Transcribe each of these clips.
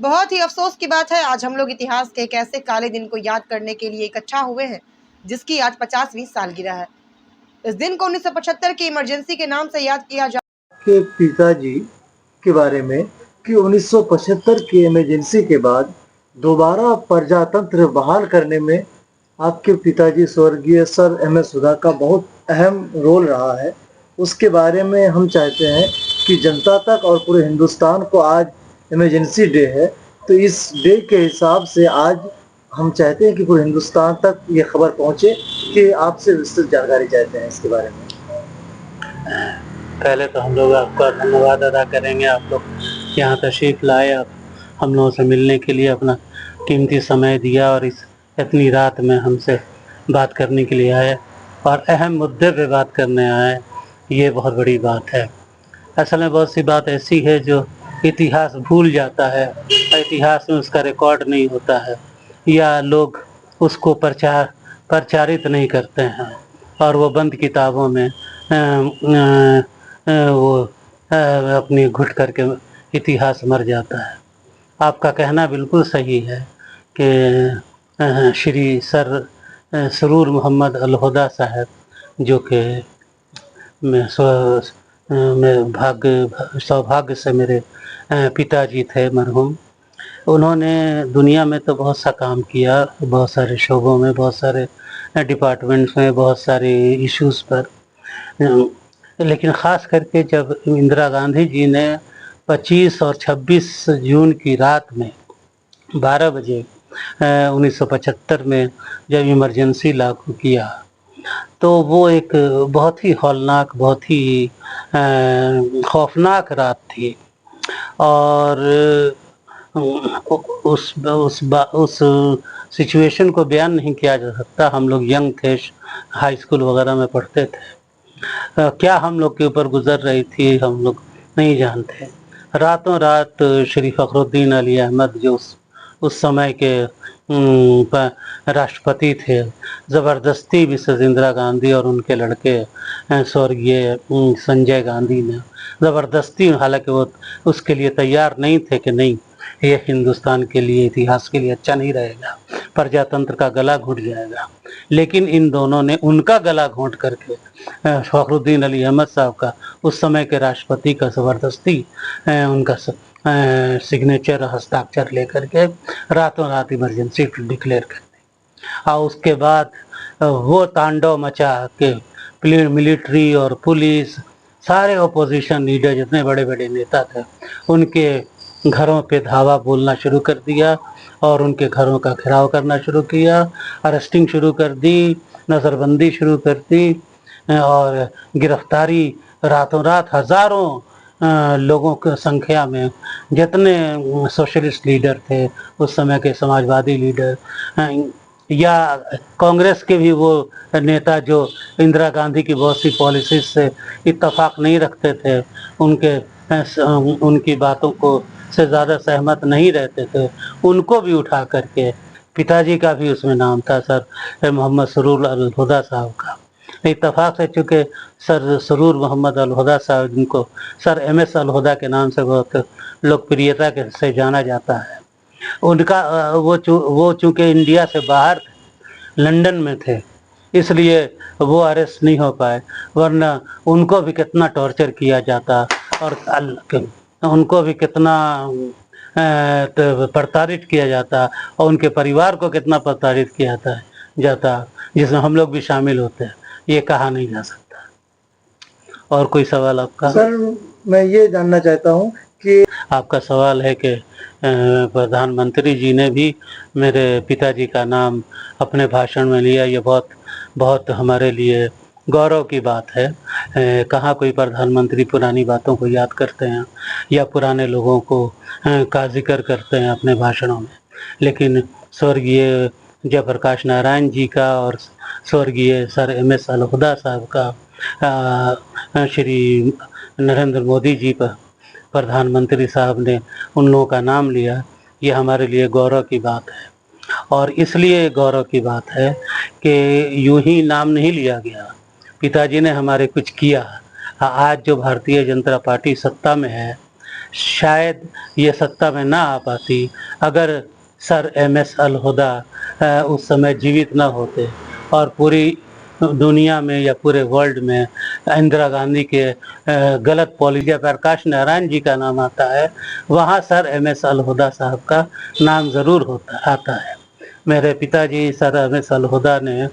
बहुत ही अफसोस की बात है, आज हम लोग इतिहास के एक ऐसे काले दिन को याद करने के लिए इकट्ठा हुए हैं जिसकी आज 50वीं सालगिरह है। इस दिन को 1975 की इमरजेंसी के नाम से याद किया जा के पिताजी के बारे में कि 1975 की इमरजेंसी के बाद दोबारा प्रजातंत्र बहाल करने में आपके पिताजी स्वर्गीय सर एम.एस. सुधा का बहुत अहम रोल रहा है। उसके बारे में हम चाहते हैं कि जनता तक और पूरे हिंदुस्तान को आज इमरजेंसी डे है, तो इस डे के हिसाब से आज हम चाहते हैं कि पूरे हिंदुस्तान तक ये खबर पहुँचे कि आपसे विस्तृत जानकारी चाहते हैं इसके बारे में। पहले तो हम लोग आपका धन्यवाद अदा करेंगे, आप लोग यहाँ तशरीफ़ लाए, आप हम लोगों से मिलने के लिए अपना कीमती समय दिया और इस इतनी रात में हमसे बात करने के लिए आए और अहम मुद्दे पे बात करने आए, ये बहुत बड़ी बात है। असल में बहुत सी बात ऐसी है जो इतिहास भूल जाता है, इतिहास में उसका रिकॉर्ड नहीं होता है या लोग उसको प्रचारित नहीं करते हैं और वो बंद किताबों में वो अपनी घुट करके इतिहास मर जाता है। आपका कहना बिल्कुल सही है कि श्री सर सरूर मोहम्मद अलहुदा साहब, जो कि मैं सौभाग्य से मेरे पिताजी थे मरहूम, उन्होंने दुनिया में तो बहुत सा काम किया, बहुत सारे शोबों में, बहुत सारे डिपार्टमेंट्स में, बहुत सारे इश्यूज़ पर, लेकिन ख़ास करके जब इंदिरा गांधी जी ने 25 और 26 जून की रात में 12 बजे 1975 में जब इमरजेंसी लागू किया, तो वो एक बहुत ही हौलनाक, बहुत ही खौफनाक रात थी और उस सिचुएशन को बयान नहीं किया जा सकता। हम लोग यंग थे, हाई स्कूल वगैरह में पढ़ते थे, क्या हम लोग के ऊपर गुजर रही थी हम लोग नहीं जानते। रातों रात श्री फ़खरुद्दीन अली अहमद, जो उस समय के राष्ट्रपति थे, ज़बरदस्ती मिसेस इंदिरा गांधी और उनके लड़के स्वर्गीय संजय गांधी ने ज़बरदस्ती, हालांकि वो उसके लिए तैयार नहीं थे कि नहीं ये हिंदुस्तान के लिए, इतिहास के लिए अच्छा नहीं रहेगा, प्रजातंत्र का गला घुट जाएगा, लेकिन इन दोनों ने उनका गला घोंट करके फ़खरुद्दीन अली अहमद साहब का, उस समय के राष्ट्रपति का, ज़बरदस्ती उनका सिग्नेचर, हस्ताक्षर लेकर के रातों रात इमरजेंसी डिक्लेयर कर दी। और उसके बाद वो तांडव मचा के मिलिट्री और पुलिस, सारे अपोजिशन लीडर, जितने बड़े बड़े नेता थे, उनके घरों पे धावा बोलना शुरू कर दिया और उनके घरों का घेराव करना शुरू किया, अरेस्टिंग शुरू कर दी, नज़रबंदी शुरू कर दी और गिरफ्तारी रातों रात हज़ारों लोगों की संख्या में, जितने सोशलिस्ट लीडर थे उस समय के, समाजवादी लीडर या कांग्रेस के भी वो नेता जो इंदिरा गांधी की बहुत सी पॉलिसीज से इत्तेफाक नहीं रखते थे, उनकी बातों को से ज़्यादा सहमत नहीं रहते थे, उनको भी उठा करके, पिताजी का भी उसमें नाम था, सर मोहम्मद सरूर अलहुदा साहब का। इत्तेफाक से चूँकि सर सरूर मोहम्मद अलहुदा साहब, जिनको सर एम.एस. अलहुदा के नाम से बहुत लोकप्रियता के से जाना जाता है, उनका वो चूँकि इंडिया से बाहर थे, लंदन में थे, इसलिए वो अरेस्ट नहीं हो पाए, वरना उनको भी कितना टॉर्चर किया जाता और उनको भी कितना प्रताड़ित किया जाता और उनके परिवार को कितना प्रताड़ित किया जाता, जिसमें हम लोग भी शामिल होते हैं, ये कहा नहीं जा सकता। और कोई सवाल आपका? सर, मैं ये जानना चाहता हूँ कि आपका सवाल है कि प्रधानमंत्री जी ने भी मेरे पिताजी का नाम अपने भाषण में लिया, ये बहुत हमारे लिए गौरव की बात है। कहाँ कोई प्रधानमंत्री पुरानी बातों को याद करते हैं या पुराने लोगों को का जिक्र करते हैं अपने भाषणों में, लेकिन स्वर्गीय जयप्रकाश नारायण जी का और स्वर्गीय सर एम.एस. अलहुदा साहब का श्री नरेंद्र मोदी जी पर प्रधानमंत्री साहब ने उन लोगों का नाम लिया, ये हमारे लिए गौरव की बात है। और इसलिए गौरव की बात है कि यूं ही नाम नहीं लिया गया, पिताजी ने हमारे कुछ किया। आज जो भारतीय जनता पार्टी सत्ता में है, शायद ये सत्ता में ना आ पाती अगर सर MS अलहुदा उस समय जीवित न होते और पूरी दुनिया में या पूरे वर्ल्ड में इंदिरा गांधी के गलत पॉलिसी। प्रकाश नारायण जी का नाम आता है, वहाँ सर MS अलहुदा साहब का नाम ज़रूर आता है। मेरे पिताजी सर MS अलहुदा ने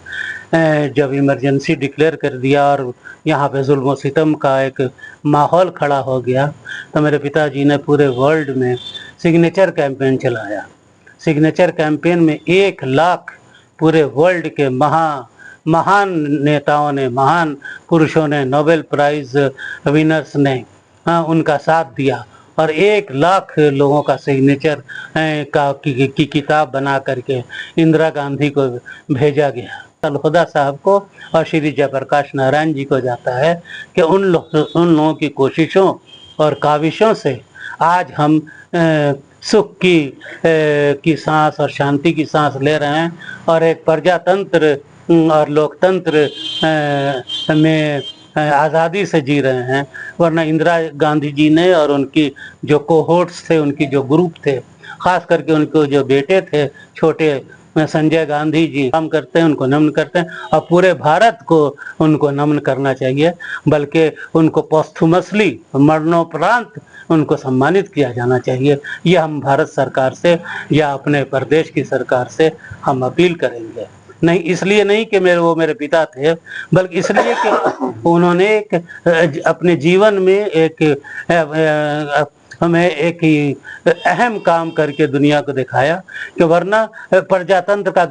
जब इमरजेंसी डिक्लेयर कर दिया और यहाँ पे जुल्म सितम का एक माहौल खड़ा हो गया, तो मेरे पिताजी ने पूरे वर्ल्ड में सिग्नेचर कैंपेन चलाया। सिग्नेचर कैंपेन में 1 लाख पूरे वर्ल्ड के महान नेताओं ने, महान पुरुषों ने, नोबेल प्राइज विनर्स ने उनका साथ दिया और 1 लाख लोगों का सिग्नेचर की किताब बना करके इंदिरा गांधी को भेजा गया। अलहुदा साहब को और श्री जयप्रकाश नारायण जी को जाता है कि उन लोगों की कोशिशों और काविशों से आज हम सुख की सांस और शांति की सांस ले रहे हैं और एक प्रजातंत्र और लोकतंत्र में आज़ादी से जी रहे हैं। वरना इंदिरा गांधी जी ने और उनकी जो कोहोर्ट्स थे, उनकी जो ग्रुप थे, ख़ास करके उनको जो बेटे थे छोटे संजय गांधी जी, काम करते हैं, उनको नमन करते हैं और पूरे भारत को उनको नमन करना चाहिए, बल्कि उनको पोस्थुमसली मरणोपरांत उनको सम्मानित किया जाना चाहिए। ये हम भारत सरकार से या अपने प्रदेश की सरकार से हम अपील करेंगे। नहीं इसलिए नहीं कि वो मेरे पिता थे, बल्कि इसलिए कि उन्होंने एक अपने जीवन में हमें एक ही अहम काम करके दुनिया को दिखाया कि वरना प्रजातंत्र का